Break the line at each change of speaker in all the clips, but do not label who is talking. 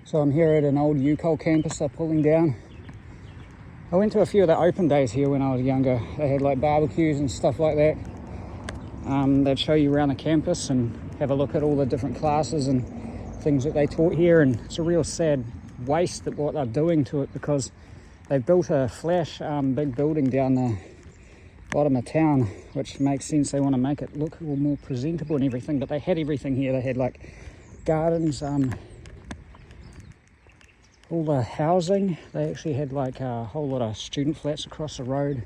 So I'm here at an old ucol campus they're pulling down. I went to a few of the open days here when I was younger. They had like barbecues and stuff like that. They'd show you around the campus and have a look at all the different classes and things that they taught here, and it's a real sad waste that what they're doing to it, because they've built a flash big building down the bottom of town, which makes sense. They want to make it look all more presentable and everything, but they had everything here. They had like gardens, all the housing. They actually had like a whole lot of student flats across the road,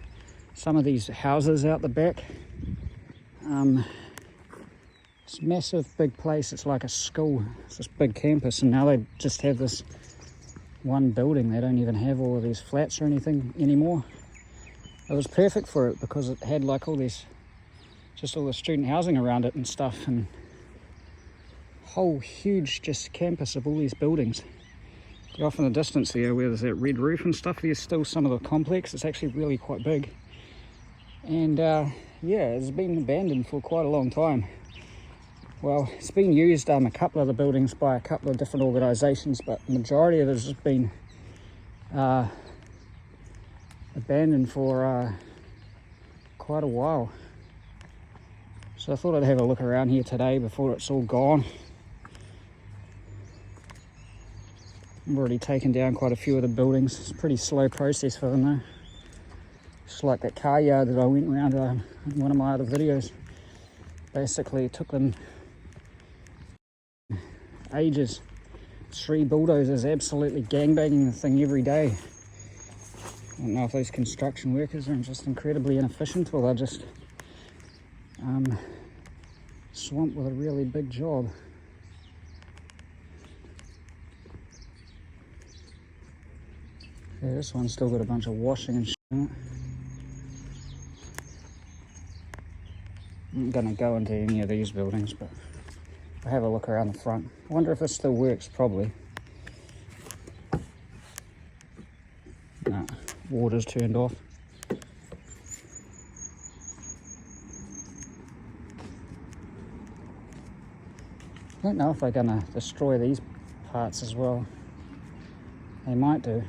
some of these houses out the back. It's a massive big place. It's like a school. It's this big campus, and now they just have this one building. They don't even have all of these flats or anything anymore. It was perfect for it because it had like all this, just all the student housing around it and stuff, and whole huge just campus of all these buildings. Off in the distance there where there's that red roof and stuff, there's still some of the complex. It's actually really quite big, and yeah, it's been abandoned for quite a long time. Well, it's been used a couple of the buildings by a couple of different organisations, but the majority of it has been abandoned for quite a while. So I thought I'd have a look around here today before it's all gone. I've already taken down quite a few of the buildings. It's a pretty slow process for them though. Just like that car yard that I went around in one of my other videos. Basically it took them ages. 3 bulldozers absolutely gangbanging the thing every day. I don't know if those construction workers are just incredibly inefficient, or they're just swamped with a really big job. Yeah, this one's still got a bunch of washing and shit in it. I'm not going to go into any of these buildings, but I'll have a look around the front. I wonder if this still works. Probably. No, water's turned off. I don't know if they're going to destroy these parts as well. They might do.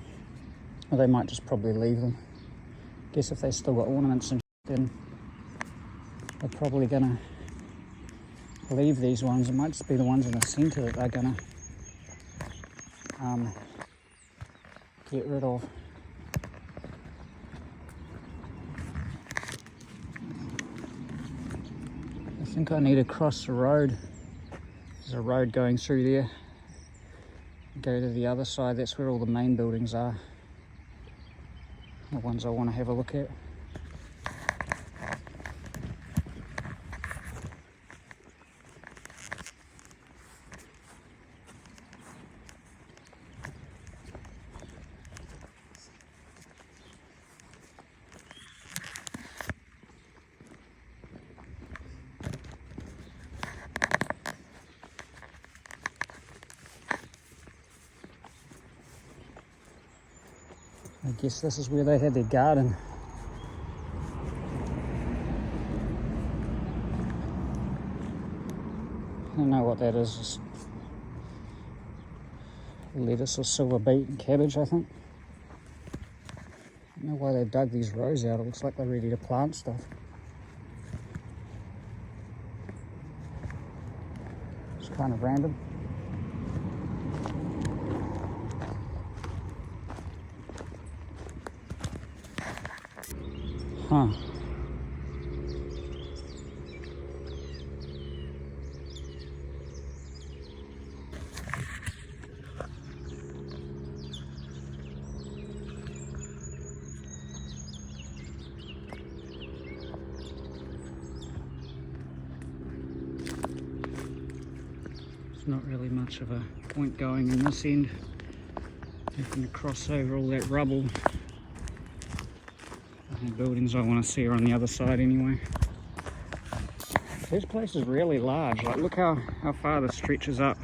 Or they might just probably leave them. Guess if they still got ornaments and shit, then they're probably gonna leave these ones. It might just be the ones in the centre that they're gonna get rid of. I think I need to cross the road. There's a road going through there. Go to the other side. That's where all the main buildings are. The ones I want to have a look at. I guess this is where they had their garden. I don't know what that is. Just lettuce or silver beet and cabbage, I think. I don't know why they dug these rows out. It looks like they're ready to plant stuff. It's kind of random. Huh. There's not really much of a point going in this end. Having to cross over all that rubble. The buildings I want to see are on the other side anyway. This place is really large. Like, look how far this stretches up.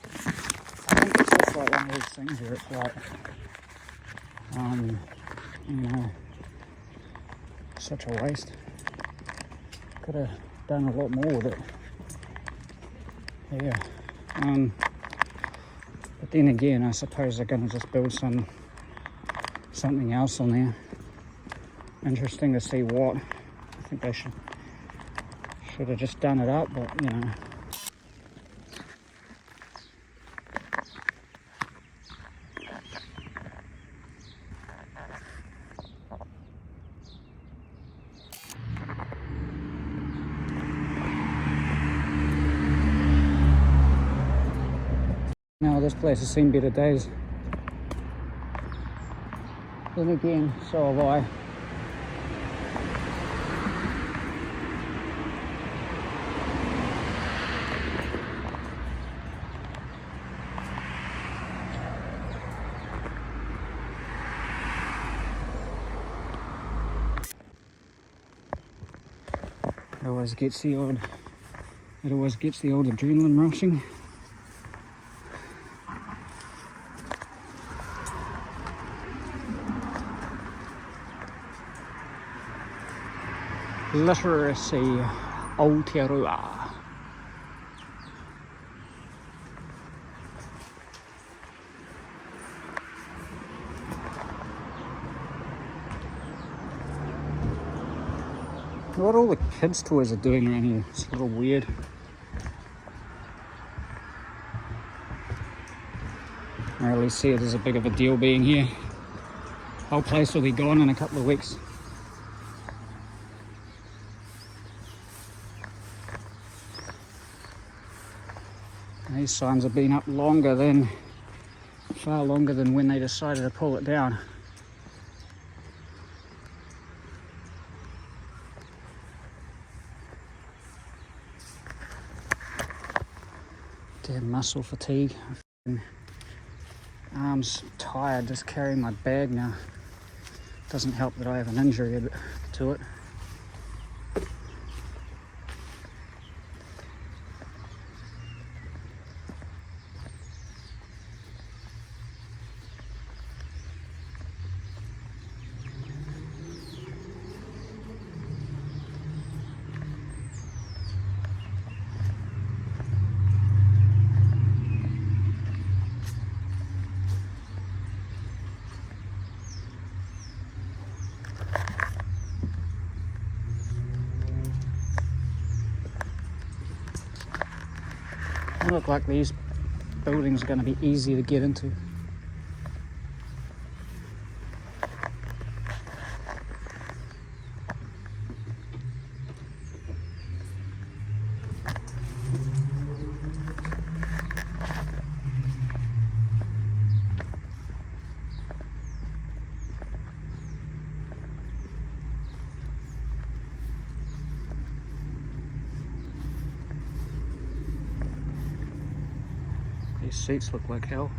I think it's just like one of those things where it's like, you know, such a waste. Could have done a lot more with it. Yeah. But then again, I suppose they're going to just build something else on there. Interesting to see what. I think they should have just done it up, but you know. No, this place has seen better days. Then again, so have I. It always gets the old adrenaline rushing. Literacy, Aotearoa. What all the kids' toys are doing around here, it's a little weird. I really see it as a big of a deal being here. Whole place will be gone in a couple of weeks. These signs have been up far longer than when they decided to pull it down. Damn muscle fatigue. Arms tired just carrying my bag now. Doesn't help that I have an injury to it. They look like these buildings are going to be easy to get into. These seats look like hell.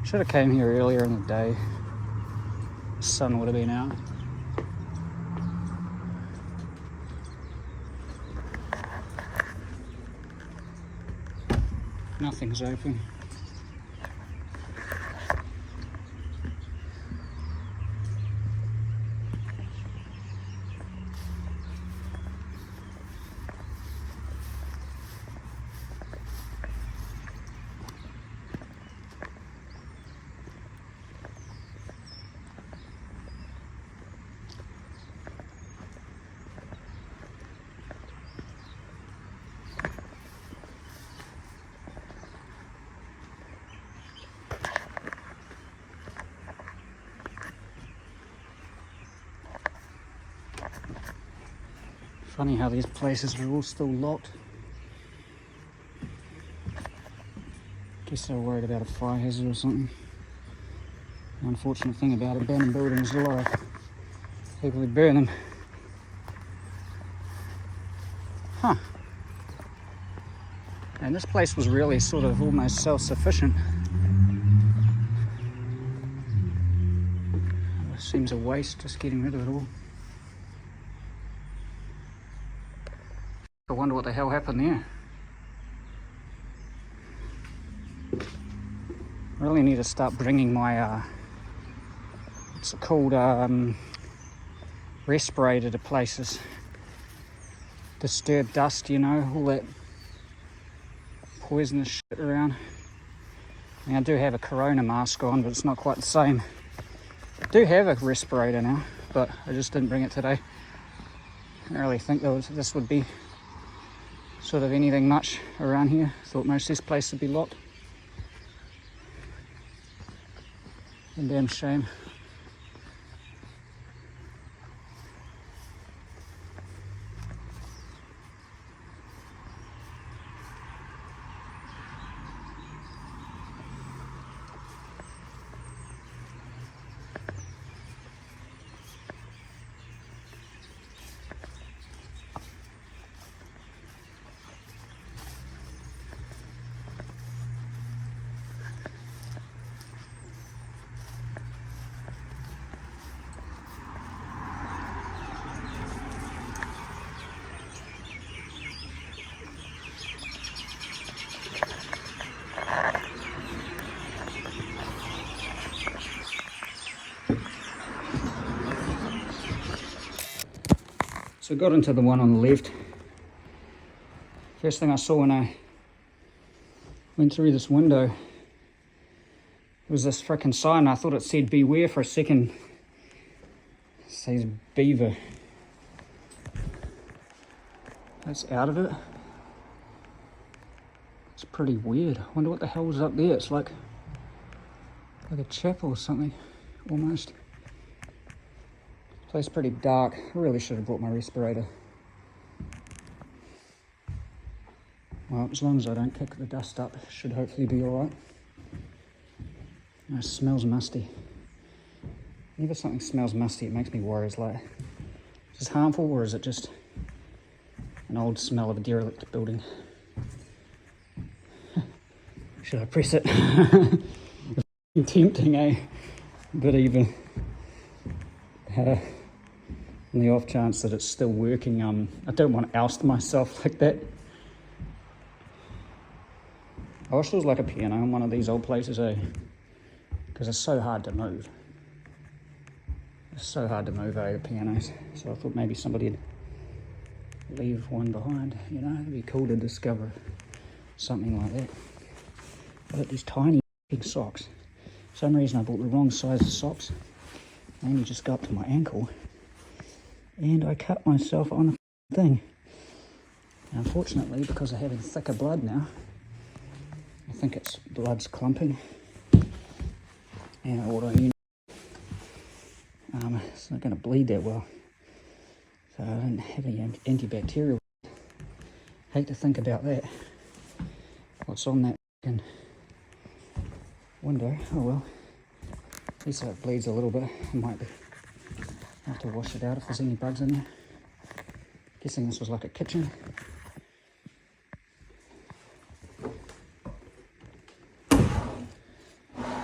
Should have came here earlier in the day. The sun would have been out. Nothing's open. Funny how these places are all still locked. Guess they were worried about a fire hazard or something. The unfortunate thing about abandoned buildings, a lot of people who burn them. Huh. And this place was really sort of almost self-sufficient. It seems a waste just getting rid of it all. I wonder what the hell happened there. I really need to start bringing my, what's it called, respirator to places. disturbed dust, you know, all that poisonous shit around. I mean, I do have a corona mask on, but it's not quite the same. I do have a respirator now, but I just didn't bring it today. I didn't really think this would be sort of anything much around here. Thought most of this place would be locked. A damn shame. So I got into the one on the left. First thing I saw when I went through this window was this frickin' sign. I thought it said beware for a second. It says beaver. That's out of it. It's pretty weird. I wonder what the hell's up there. It's like a chapel or something, almost. Place pretty dark. I really should have brought my respirator. Well, as long as I don't kick the dust up, it should hopefully be alright. It smells musty. Whenever something smells musty, it makes me worry. It's like, is this harmful, or is it just an old smell of a derelict building? Should I press it? Tempting, eh? But even on the off chance that it's still working, I don't want to oust myself like that. I wish there was like a piano in one of these old places, eh? Because it's so hard to move. It's so hard to move, eh, the pianos. So I thought maybe somebody'd leave one behind, you know? It'd be cool to discover something like that. But these tiny big socks. For some reason I bought the wrong size of socks. They only just got up to my ankle. And I cut myself on the thing. Now, unfortunately, because I'm having thicker blood now, I think it's blood's clumping. And autoimmune. It's not going to bleed that well. So I don't have any antibacterial. Hate to think about that. What's on that fucking window? Oh well. At least it bleeds a little bit. I might have to wash it out if there's any bugs in there. Guessing this was like a kitchen.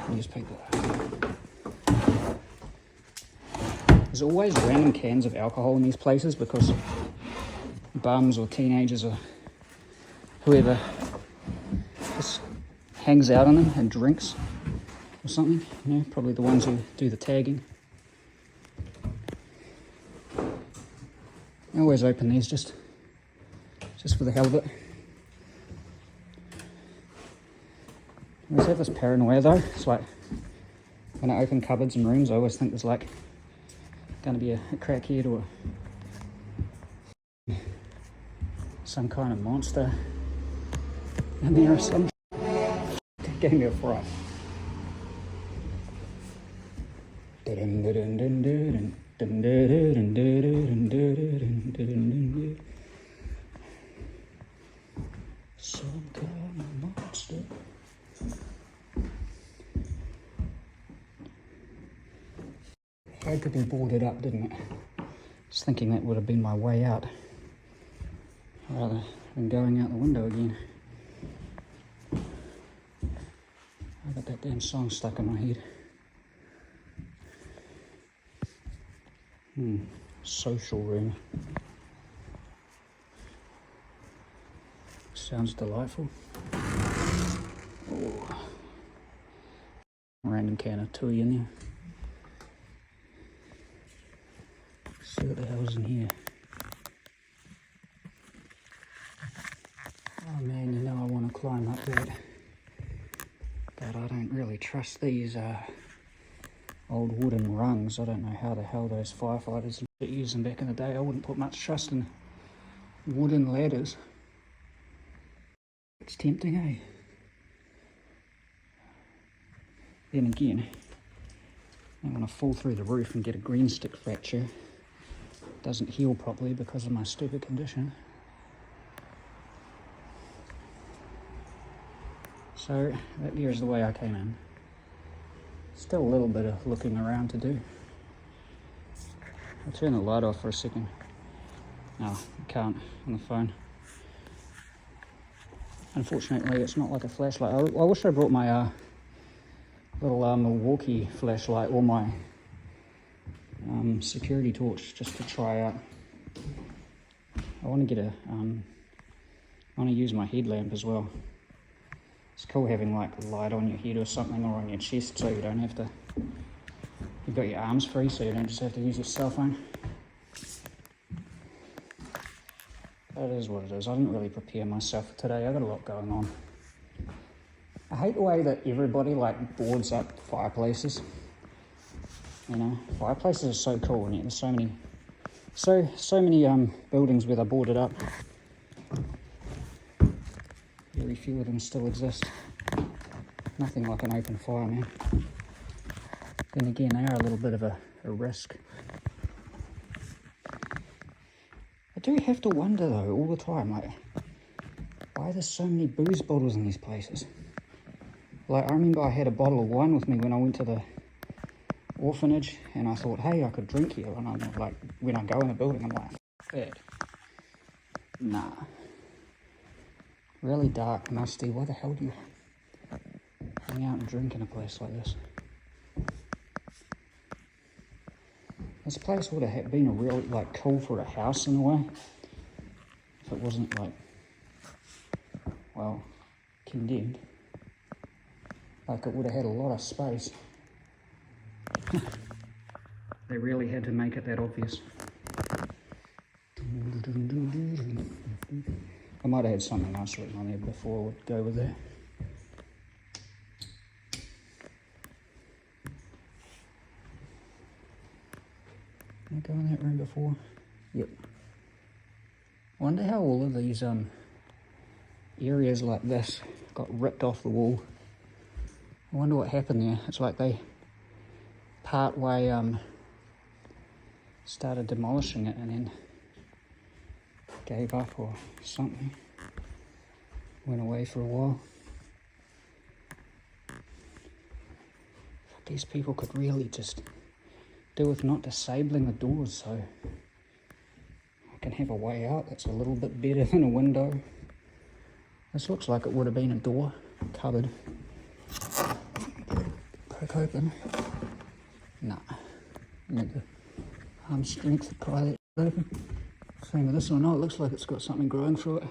Newspaper. There's always random cans of alcohol in these places because bums or teenagers or whoever just hangs out on them and drinks or something. You know, probably the ones who do the tagging. I always open these just for the hell of it. I always have this paranoia though. It's like when I open cupboards and rooms, I always think there's like going to be a crackhead or some kind of monster in there or something. It gave me a fright. Some kind of monster. Had to be boarded up, didn't it? Just thinking that would have been my way out, rather than going out the window again. I got that damn song stuck in my head. Social room. Sounds delightful. Oh. Random can of tui in there. See what the hell's in here. climb up that. But I don't really trust these old wooden rungs. I don't know how the hell those firefighters used them back in the day. I wouldn't put much trust in wooden ladders. It's tempting, eh? Then again, I want to fall through the roof and get a green stick fracture. It doesn't heal properly because of my stupid condition. So that here's the way I came in. Still a little bit of looking around to do. I'll turn the light off for a second. No, I can't on the phone. Unfortunately, it's not like a flashlight. I wish I brought my little Milwaukee flashlight or my security torch just to try out. I want to get I want to use my headlamp as well. It's cool having like light on your head or something, or on your chest, so you don't have to, you've got your arms free, so you don't just have to use your cell phone. That is what it is. I didn't really prepare myself for today. I got a lot going on. I hate the way that everybody like boards up fireplaces. You know, fireplaces are so cool, and yet there's so many buildings where they're boarded up. Very few of them still exist. Nothing like an open fire, man. Then again, they are a little bit of a risk. I do have to wonder though, all the time, like, why there's so many booze bottles in these places. Like, I remember I had a bottle of wine with me when I went to the orphanage, and I thought, hey, I could drink here. And I'm like, when I go in the building, I'm like, that. Nah. Really dark, musty. Why the hell do you hang out and drink in a place like this? This place would have been a real, like, cool for a house in a way, if it wasn't, like, well, condemned. Like, it would have had a lot of space. They really had to make it that obvious. I might have had something else written on there before I would go with that. Did I go in that room before? Yep. I wonder how all of these areas like this got ripped off the wall. I wonder what happened there. It's like they part way started demolishing it and then gave up or something. Went away for a while. These people could really just do with not disabling the doors so I can have a way out that's a little bit better than a window. This looks like it would have been a door, cupboard. Crack open. Nah. Need the arm strength to pry that open. Same with this one. Oh, it looks like it's got something growing through it.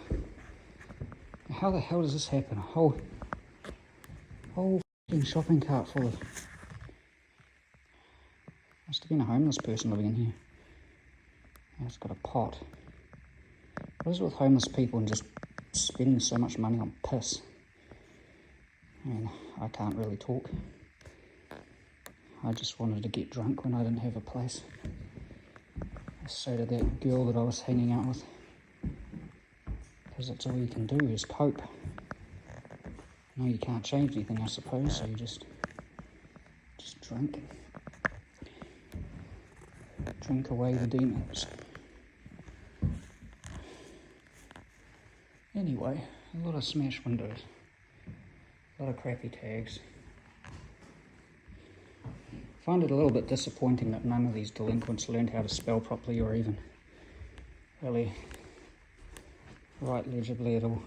How the hell does this happen? A whole f***ing shopping cart full of... Must have been a homeless person living in here. It's got a pot. What is it with homeless people and just spending so much money on piss? I mean, I can't really talk. I just wanted to get drunk when I didn't have a place. So did that girl that I was hanging out with. Because that's all you can do is cope. No, you can't change anything, I suppose, so you just drink. Drink away the demons. Anyway, a lot of smashed windows. A lot of crappy tags. I find it a little bit disappointing that none of these delinquents learned how to spell properly or even really write legibly at all,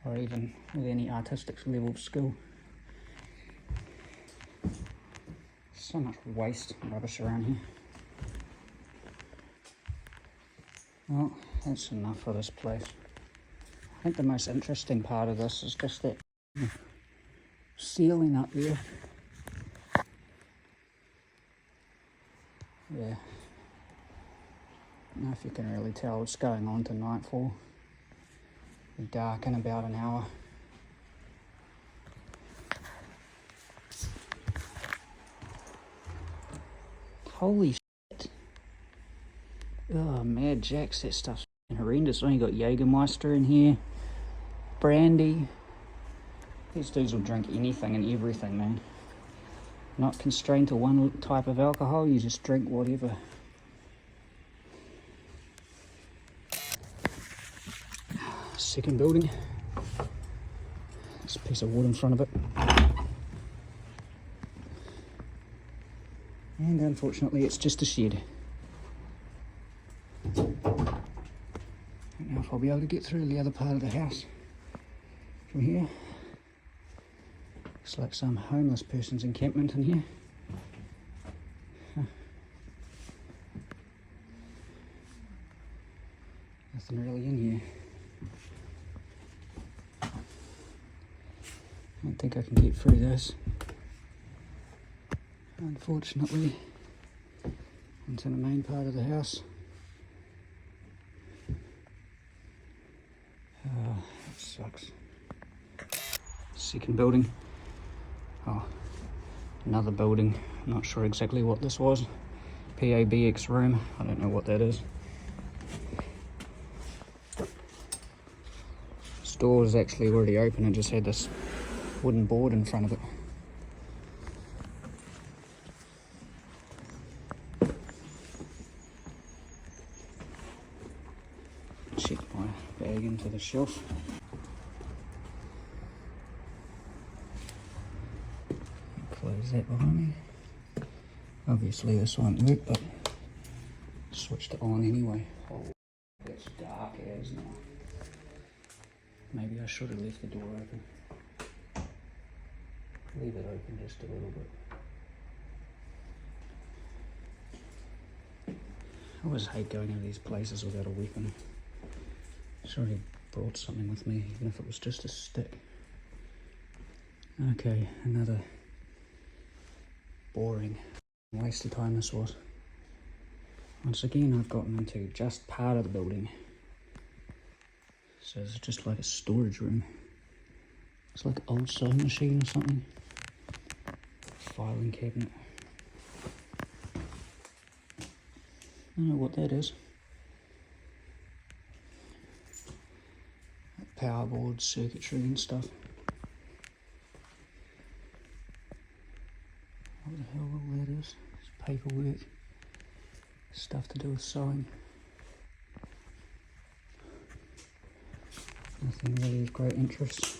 or even with any artistic level of skill. So much waste and rubbish around here. Well, that's enough for this place. I think the most interesting part of this is just that ceiling up there. Yeah. I don't know if you can really tell what's going on to nightfall. Be dark in about an hour. Holy shit. Oh, Mad Jacks, that stuff's horrendous. Only got Jägermeister in here. Brandy. These dudes will drink anything and everything, man. Not constrained to one type of alcohol, you just drink whatever. Second building. There's a piece of wood in front of it. And unfortunately it's just a shed. Don't know if I'll be able to get through the other part of the house from here. Looks like some homeless person's encampment in here. Huh. Nothing really in here. I don't think I can get through this. Unfortunately, into the main part of the house. Oh, that sucks. Second building. Oh, another building. I'm not sure exactly what this was. PABX room. I don't know what that is. This door is actually already open and just had this wooden board in front of it. Check my bag into the shelf. Close that behind me. Obviously this won't work, but switched it on anyway. Oh, it's dark as now. Maybe I should have left the door open. Leave it open just a little bit. I always hate going into these places without a weapon. Should have brought something with me, even if it was just a stick. Okay, another boring waste of time this was. Once again, I've gotten into just part of the building. So it's just like a storage room. It's like an old sewing machine or something. Filing cabinet. I don't know what that is. Power board, circuitry and stuff. What the hell all that is? It's paperwork. Stuff to do with sewing. Nothing really of great interest.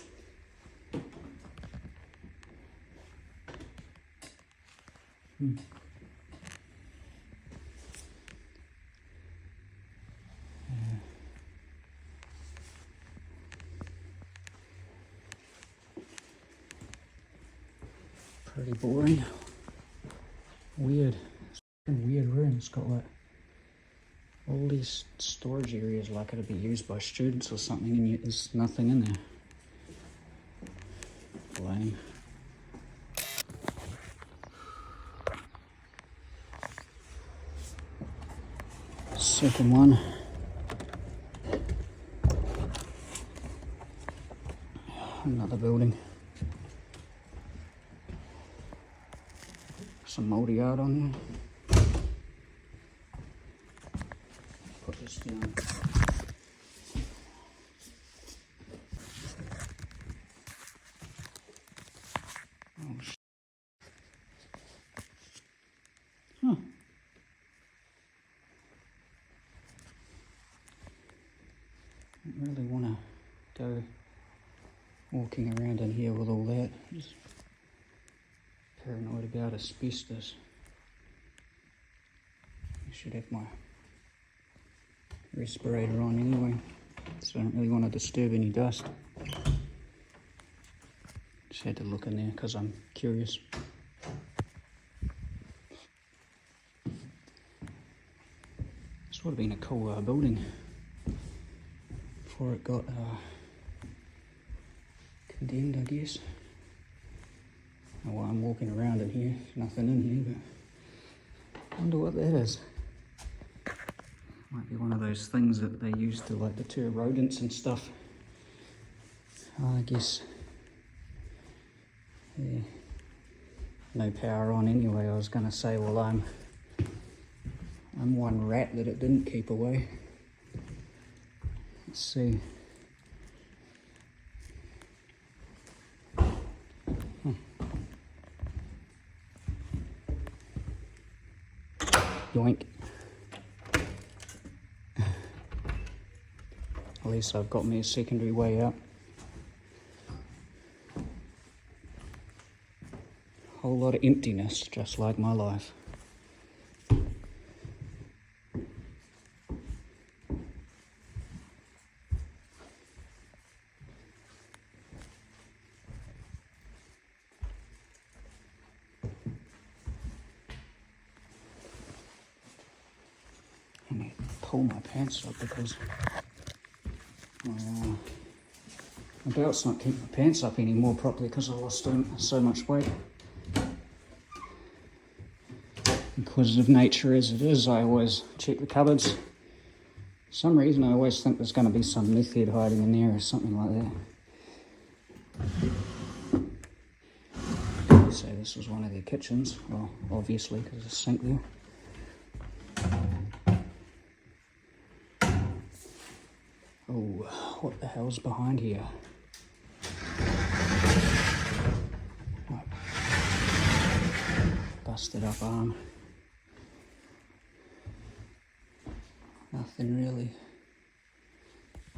Pretty boring. Weird. It's a weird room. It's got like all these storage areas like it'll be used by students or something, and yet there's nothing in there. Lame. Second one. Another building. Some mouldy art on there. Put this down. Oh, huh. Don't really want to go walking around in here with all that. Just paranoid about asbestos. I should have my respirator on anyway, so I don't really want to disturb any dust. Just had to look in there because I'm curious. This would have been a cool building before it got condemned, I guess. While I'm walking around in here, nothing in here, but I wonder what that is. Might be one of those things that they use to like deter rodents and stuff. I guess, yeah, no power on anyway. I was going to say, well, I'm one rat that it didn't keep away. Let's see. Yoink. At least I've got me a secondary way out. Whole lot of emptiness, just like my life. I need to pull my pants up because my belt's not keeping my pants up anymore properly because I lost so much weight. Because of nature as it is, I always check the cupboards. For some reason I always think there's going to be some meth head hiding in there or something like that. So this was one of their kitchens, well obviously because there's a sink there. Oh, what the hell's behind here? Oh. Busted up arm. Nothing really.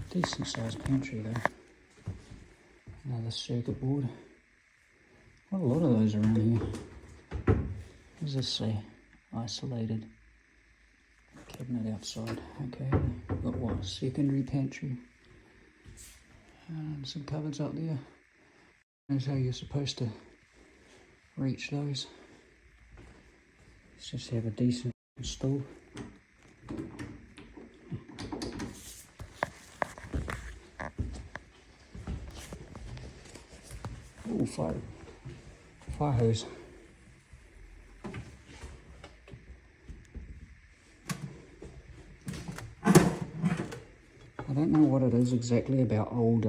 Decent sized pantry though. Another circuit board. What a lot of those around here. What does this say? Isolated. Cabinet outside. Okay. Got what? Secondary pantry. And some cupboards up there. That's how you're supposed to reach those. Let's just have a decent stool. Oh, fire hose. I don't know what it is exactly about old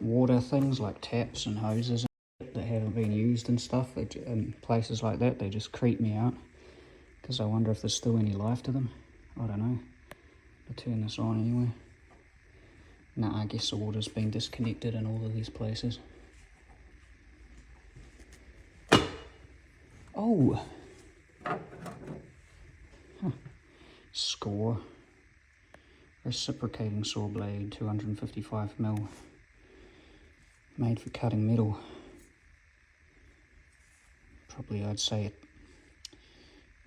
water things like taps and hoses that haven't been used and stuff. In places like that, they just creep me out because I wonder if there's still any life to them. I don't know. I'll turn this on anyway. No, I guess the water's been disconnected in all of these places. Oh! Huh. Score. Reciprocating saw blade, 255mm. Made for cutting metal. Probably I'd say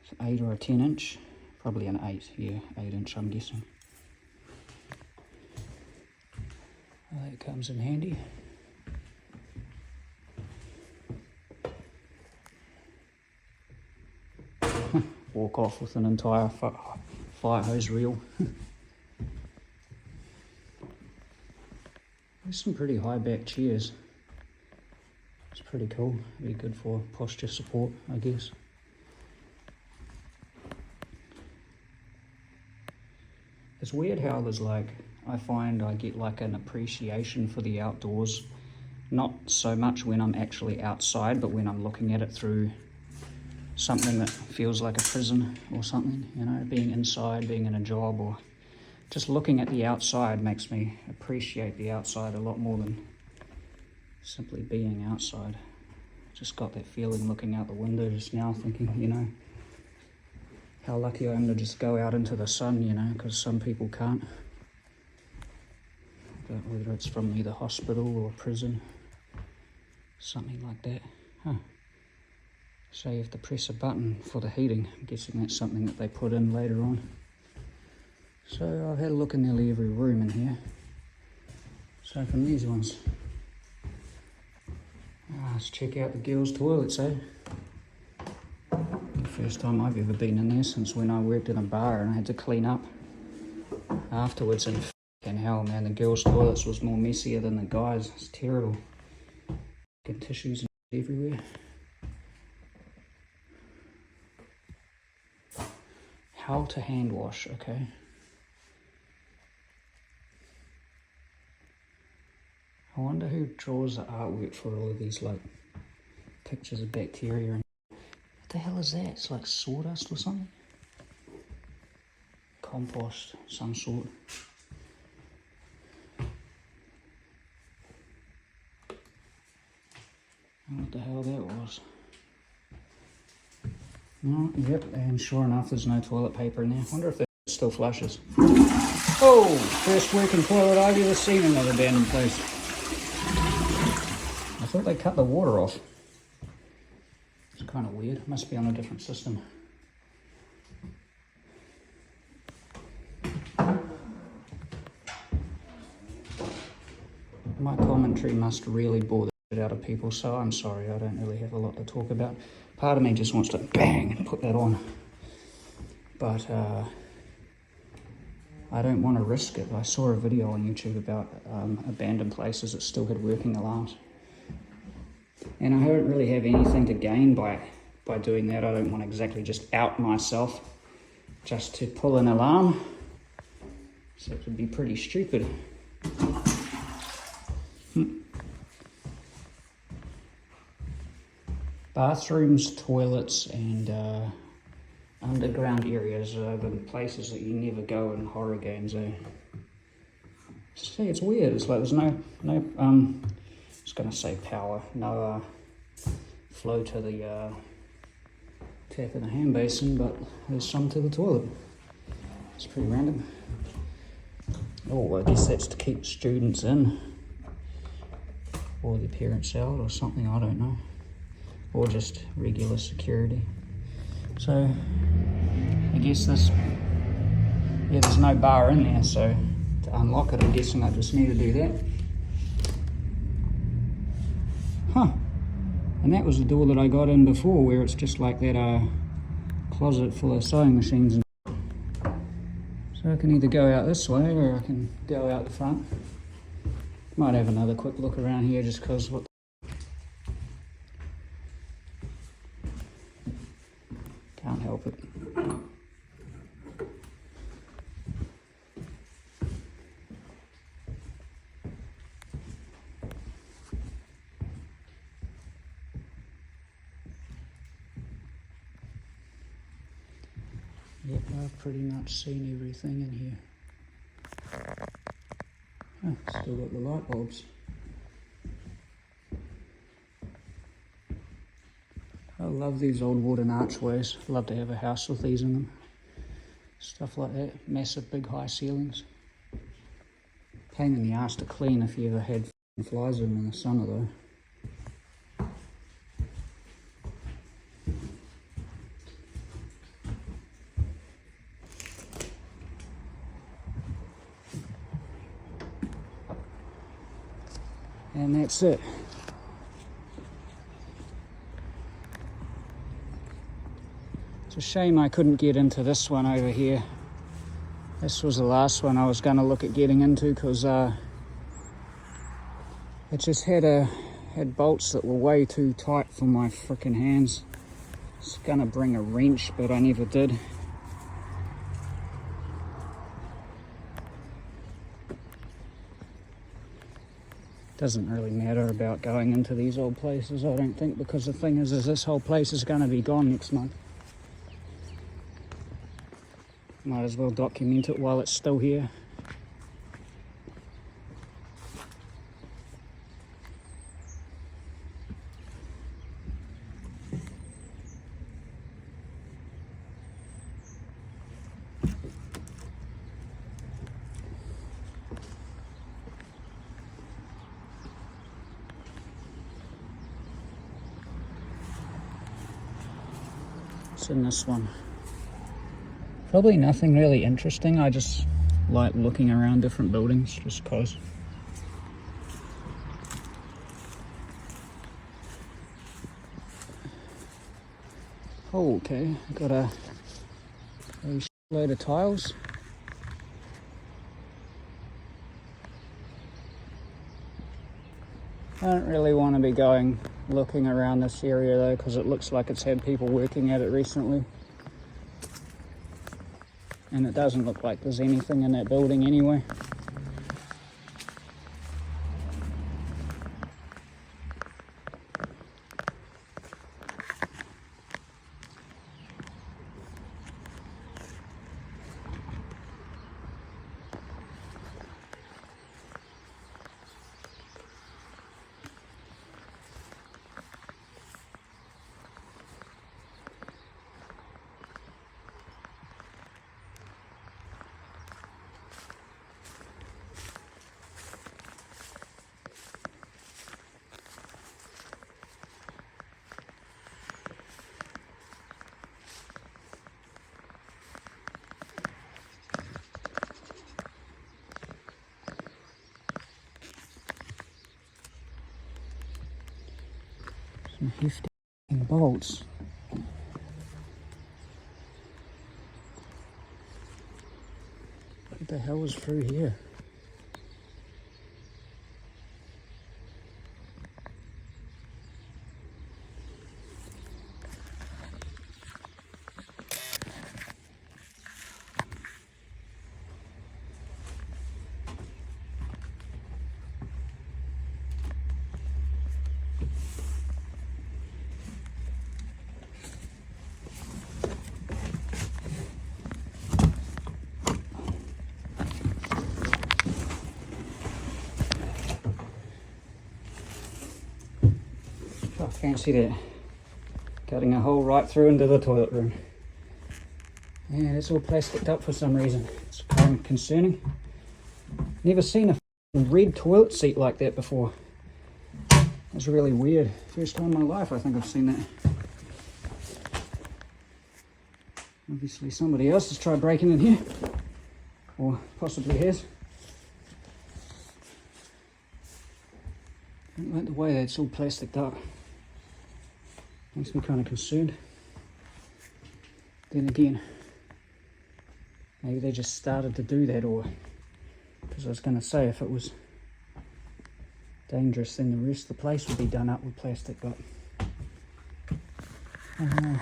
it's 8 or a 10 inch. Probably an 8, yeah, 8 inch I'm guessing. Well, that comes in handy. Walk off with an entire fire hose reel. There's some pretty high back chairs. It's pretty cool. Be good for posture support, I guess. It's weird how there's like, I find I get like an appreciation for the outdoors. Not so much when I'm actually outside, but when I'm looking at it through something that feels like a prison or something, you know, being inside, being in a job, or just looking at the outside makes me appreciate the outside a lot more than simply being outside. Just got that feeling looking out the window just now, thinking, you know, how lucky I am to just go out into the sun, you know, because some people can't. But whether it's from either hospital or prison, something like that. Huh. So you have to press a button for the heating. I'm guessing that's something that they put in later on. So I've had a look in nearly every room in here. So from these ones. Let's check out the girls' toilets, eh? The first time I've ever been in there since when I worked in a bar and I had to clean up afterwards, and f***ing hell, man, the girls' toilets was more messier than the guys'. It's terrible. Get tissues everywhere. How to hand wash, okay. wonder who draws the artwork for all of these like pictures of bacteria. What the hell is that? It's like sawdust or something? Compost, some sort. What the hell that was. Oh, yep, and sure enough there's no toilet paper in there. Wonder if that still flushes. Oh, first working toilet I've ever seen in an abandoned place. I thought they cut the water off. It's kind of weird. Must be on a different system. My commentary must really bore the shit out of people, so I'm sorry, I don't really have a lot to talk about. Part of me just wants to bang and put that on. But I don't want to risk it. I saw a video on YouTube about abandoned places that still had working alarms. And I don't really have anything to gain by doing that. I don't want to exactly just out myself just to pull an alarm. So it would be pretty stupid. Bathrooms, toilets, and underground areas are the places that you never go in horror games, eh? See, it's weird. It's like there's no I was gonna say power, no flow to the tap in the hand basin, but there's some to the toilet. It's pretty random. Oh, I guess that's to keep students in, or their parents out, or something. I don't know. Or just regular security. So I guess there's no bar in there, so to unlock it I'm guessing I just need to do that. Huh. And that was the door that I got in before, where it's just like that closet full of sewing machines. So I can either go out this way or I can go out the front. Might have another quick look around here just because what can't help it. Yep, I've pretty much seen everything in here. Oh, still got the light bulbs. I love these old wooden archways. Love to have a house with these in them. Stuff like that. Massive big high ceilings. Pain in the ass to clean if you ever had flies in the summer though. And that's it. It's a shame I couldn't get into this one over here. This was the last one I was going to look at getting into because it just had bolts that were way too tight for my frickin' hands. I was going to bring a wrench, but I never did. Doesn't really matter about going into these old places, I don't think, because the thing is this whole place is going to be gone next month. Might as well document it while it's still here. What's in this one? Probably nothing really interesting. I just like looking around different buildings just cause. Oh, okay, got a load of tiles. I don't really want to be looking around this area though, because it looks like it's had people working at it recently. And it doesn't look like there's anything in that building anyway. Some hefty bolts. What the hell is through here? Oh, fancy that. Cutting a hole right through into the toilet room. And it's all plasticed up for some reason. It's kind of concerning. Never seen a red toilet seat like that before. That's really weird. First time in my life I think I've seen that. Obviously somebody else has tried breaking in here. Or possibly has. I don't like the way that's all plasticed up. Makes me kind of concerned. Then again, maybe they just started to do that, or because I was going to say if it was dangerous then the rest of the place would be done up with plastic, but I don't know.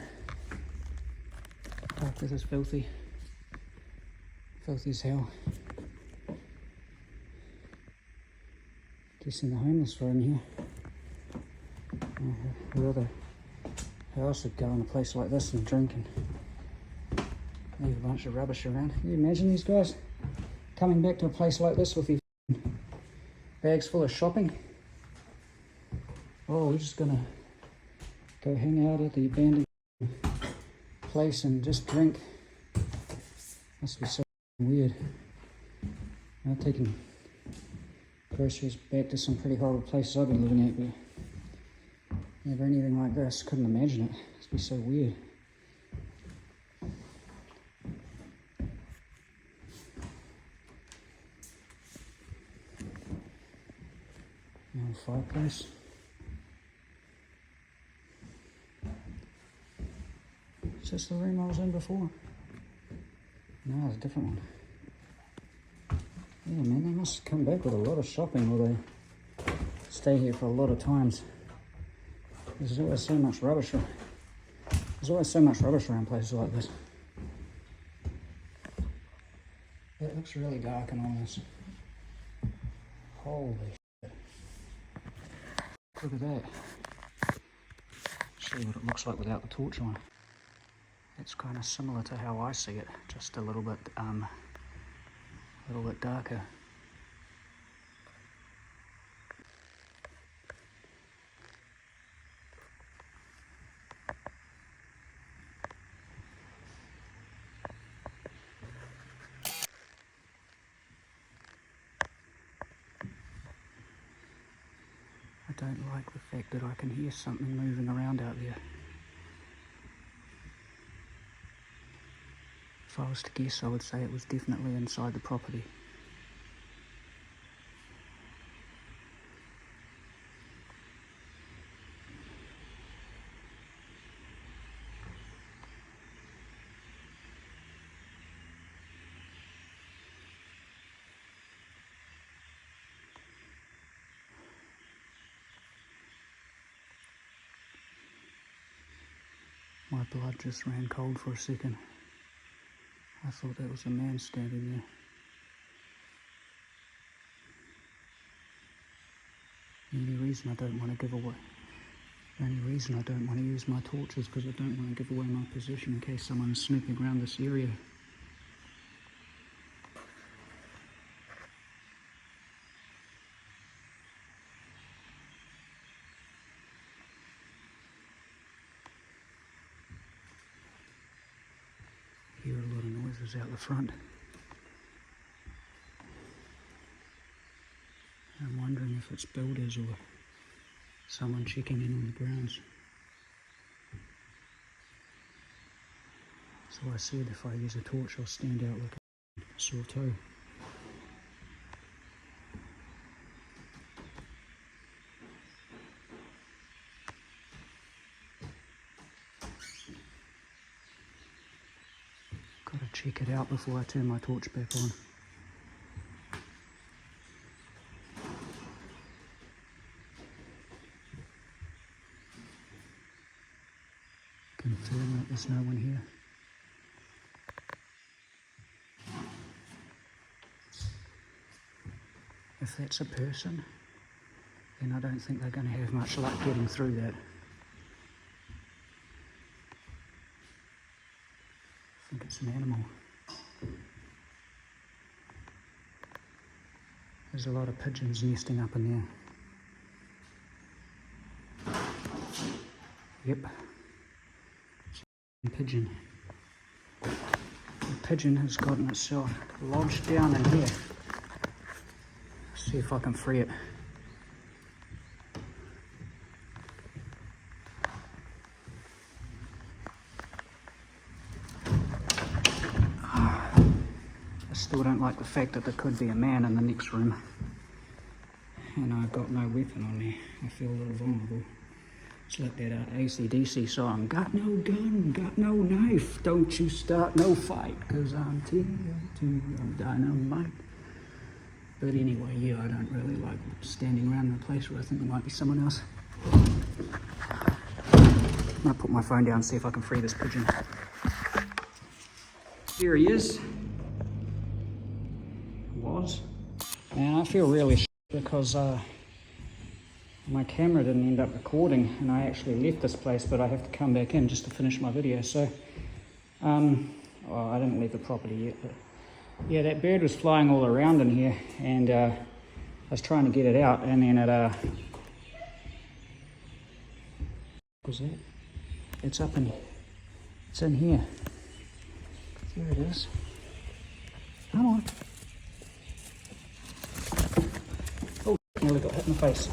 Oh, this is filthy. Filthy as hell. Guessing the homeless were in here. Who other else would go in a place like this and drink and leave a bunch of rubbish around? Can you imagine these guys coming back to a place like this with their bags full of shopping? Oh, we're just gonna go hang out at the abandoned place and just drink. Must be so weird. I'm taking groceries back to some pretty horrible places I've been living at, but never anything like this. Couldn't imagine it. Must be so weird. Old fireplace. Is this the room I was in before? No, it's a different one. Yeah, man, they must come back with a lot of shopping, or they stay here for a lot of times. There's always so much rubbish. There's always so much rubbish around places like this. It looks really dark and ominous. Holy shit. Look at that. See what it looks like without the torch on. It's kind of similar to how I see it, just a little bit darker. I don't like the fact that I can hear something moving around out there. If I was to guess, I would say it was definitely inside the property. My blood just ran cold for a second. I thought that was a man standing there. The only reason I don't want to give away, the only reason I don't want to use my torch is because I don't want to give away my position in case someone's snooping around this area. I hear a lot of noises out the front. I'm wondering if it's builders or someone checking in on the grounds. So I said if I use a torch I'll stand out like a sore toe. out before I turn my torch back on. Confirm that there's no one here. If that's a person, then I don't think they're going to have much luck getting through that. I think it's an animal. There's a lot of pigeons nesting up in there. Yep. Pigeon. The pigeon has gotten itself lodged down in here. See if I can free it. I still don't like the fact that there could be a man in the next room. And I've got no weapon on me. I feel a little vulnerable. It's like that AC/DC song. Got no gun, got no knife. Don't you start no fight, 'cause I'm TNT, I'm dynamite. But anyway, yeah, I don't really like standing around in a place where I think there might be someone else. I might put my phone down and see if I can free this pigeon. Here he is. And I feel really shit because my camera didn't end up recording and I actually left this place, but I have to come back in just to finish my video. So, well, I didn't leave the property yet, but yeah, that bird was flying all around in here, and I was trying to get it out, and then it, what was that? It's up in, it's in here. There it is. Come on. Oh, nearly got hit in the face.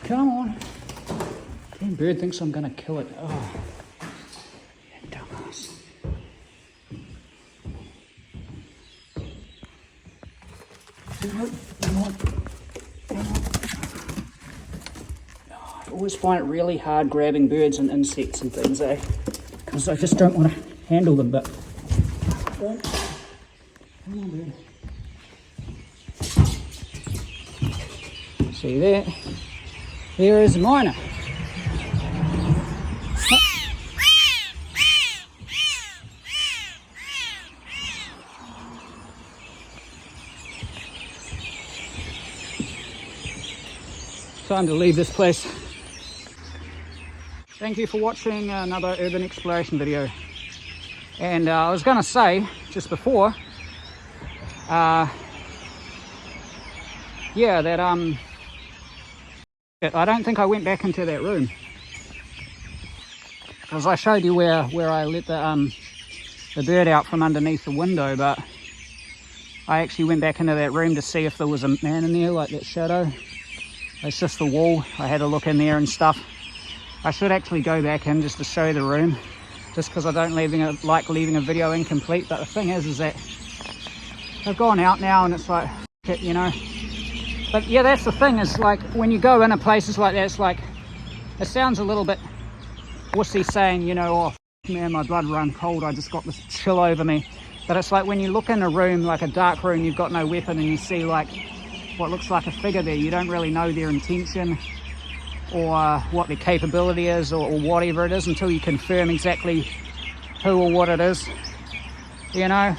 Come on. Damn bird thinks I'm gonna kill it. Oh, you dumbass. Come on. Oh, I always find it really hard grabbing birds and insects and things, eh? Because I just don't want to handle them, but... Come on, bird. See there? Here is Minor. Time to leave this place. Thank you for watching another urban exploration video. And I was going to say just before, yeah, that I don't think I went back into that room, because I showed you where I let the bird out from underneath the window, but I actually went back into that room to see if there was a man in there, like that shadow. It's just the wall. I had a look in there and stuff. I should actually go back in just to show you the room, just because I don't like leaving a video incomplete. But the thing is that I've gone out now and it's like, f it, you know. But yeah, that's the thing, is like when you go into places like that, it's like, it sounds a little bit wussy saying, you know, oh f man, my blood run cold, I just got this chill over me. But it's like when you look in a room, like a dark room, you've got no weapon, and you see like what looks like a figure there, you don't really know their intention or what their capability is, or whatever it is, until you confirm exactly who or what it is, you know.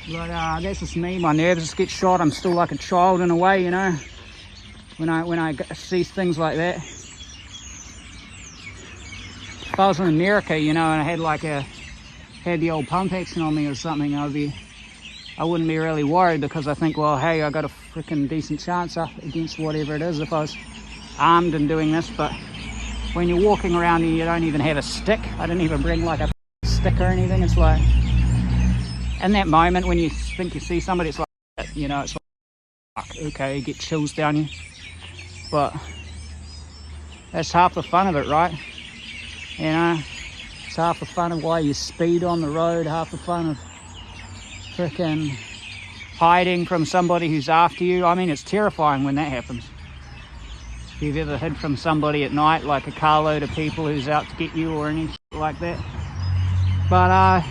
But that's just me, my nerves just get shot. I'm still like a child in a way, you know, when I see things like that. If I was in America, you know, and I had like had the old pump action on me or something, I wouldn't be really worried, because I think, well, hey, I got a freaking decent chance up against whatever it is if I was armed and doing this. But when you're walking around and you don't even have a stick, I didn't even bring like a stick or anything. It's like, in that moment when you think you see somebody, it's like, you know, it's like, okay, you get chills down you. But that's half the fun of it, right? You know, it's half the fun of why you speed on the road, half the fun of freaking hiding from somebody who's after you. I mean, it's terrifying when that happens. if you've ever hid from somebody at night, like a carload of people who's out to get you or any shit like that. But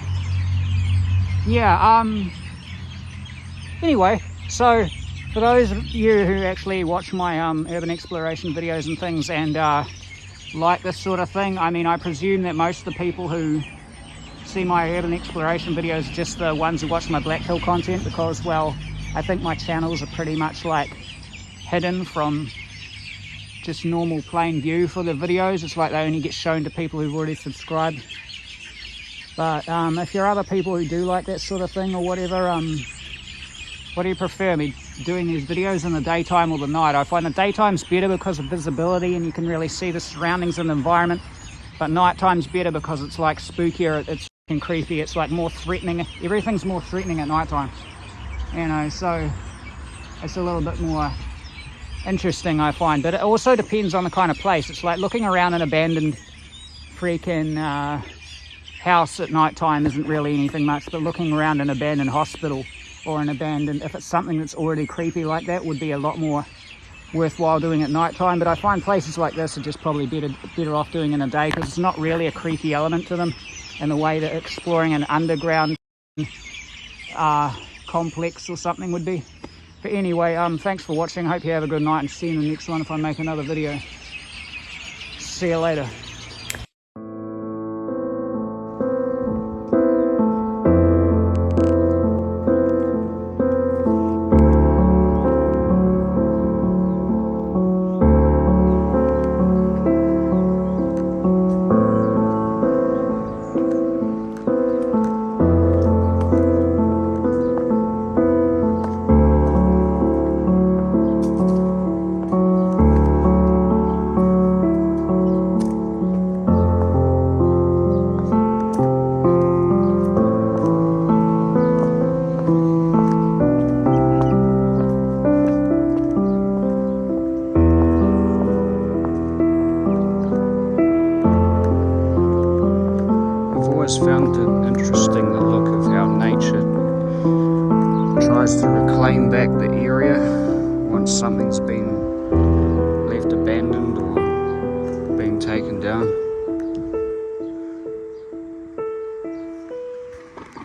yeah, anyway, so for those of you who actually watch my urban exploration videos and things and like this sort of thing, I mean, I presume that most of the people who see my urban exploration videos are just the ones who watch my Black Hill content, because, well, I think my channels are pretty much like hidden from just normal plain view for the videos. It's like they only get shown to people who've already subscribed. But if you're other people who do like that sort of thing or whatever, what do you prefer, me doing these videos in the daytime or the night? I find the daytime's better because of visibility and you can really see the surroundings and the environment, but nighttime's better because it's like spookier, it's fucking creepy, it's like more threatening. Everything's more threatening at nighttime, you know, so it's a little bit more interesting, I find. But it also depends on the kind of place. It's like looking around an abandoned freaking house at nighttime isn't really anything much, but looking around an abandoned hospital or an abandoned, if it's something that's already creepy like that, would be a lot more worthwhile doing at nighttime. But I find places like this are just probably better off doing in a day, because it's not really a creepy element to them in the way that exploring an underground complex or something would be. But anyway, thanks for watching. Hope you have a good night, and see you in the next one if I make another video. See you later. Found it interesting, the look of how nature tries to reclaim back the area once something's been left abandoned or been taken down.